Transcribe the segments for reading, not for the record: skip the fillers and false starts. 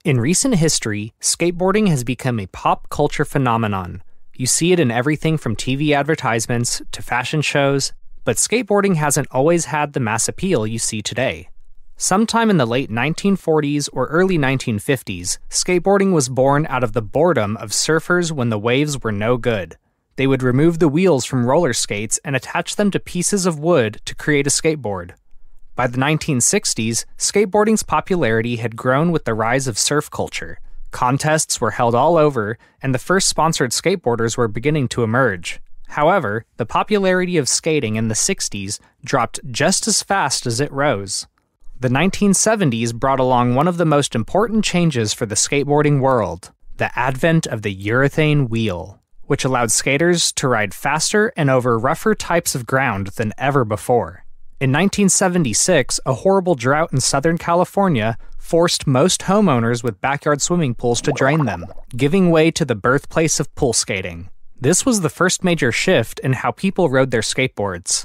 In recent history, skateboarding has become a pop culture phenomenon. You see it in everything from TV advertisements to fashion shows, but skateboarding hasn't always had the mass appeal you see today. Sometime in the late 1940s or early 1950s, skateboarding was born out of the boredom of surfers when the waves were no good. They would remove the wheels from roller skates and attach them to pieces of wood to create a skateboard. By the 1960s, skateboarding's popularity had grown with the rise of surf culture. Contests were held all over, and the first sponsored skateboarders were beginning to emerge. However, the popularity of skating in the 60s dropped just as fast as it rose. The 1970s brought along one of the most important changes for the skateboarding world, the advent of the urethane wheel, which allowed skaters to ride faster and over rougher types of ground than ever before. In 1976, a horrible drought in Southern California forced most homeowners with backyard swimming pools to drain them, giving way to the birthplace of pool skating. This was the first major shift in how people rode their skateboards.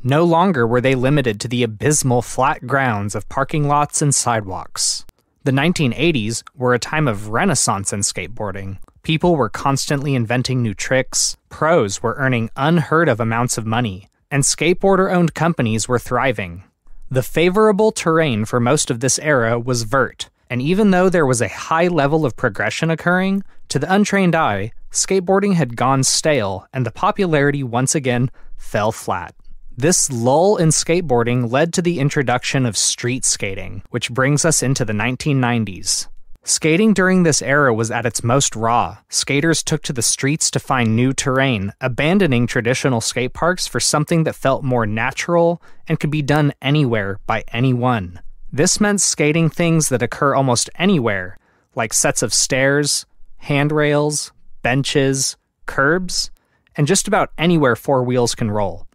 No longer were they limited to the abysmal flat grounds of parking lots and sidewalks. The 1980s were a time of renaissance in skateboarding. People were constantly inventing new tricks, pros were earning unheard of amounts of money, and skateboarder-owned companies were thriving. The favorable terrain for most of this era was vert, and even though there was a high level of progression occurring, to the untrained eye, skateboarding had gone stale and the popularity once again fell flat. This lull in skateboarding led to the introduction of street skating, which brings us into the 1990s. Skating during this era was at its most raw. Skaters took to the streets to find new terrain, abandoning traditional skate parks for something that felt more natural and could be done anywhere by anyone. This meant skating things that occur almost anywhere, like sets of stairs, handrails, benches, curbs, and just about anywhere four wheels can roll.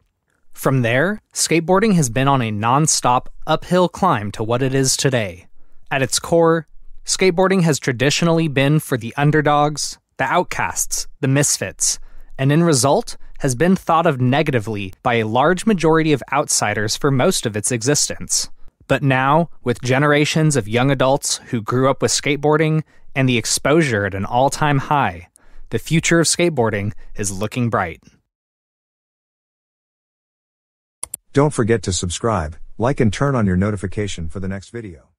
From there, skateboarding has been on a non-stop uphill climb to what it is today. At its core, skateboarding has traditionally been for the underdogs, the outcasts, the misfits, and in result has been thought of negatively by a large majority of outsiders for most of its existence. But now, with generations of young adults who grew up with skateboarding and the exposure at an all-time high, the future of skateboarding is looking bright. Don't forget to subscribe, like and turn on your notification for the next video.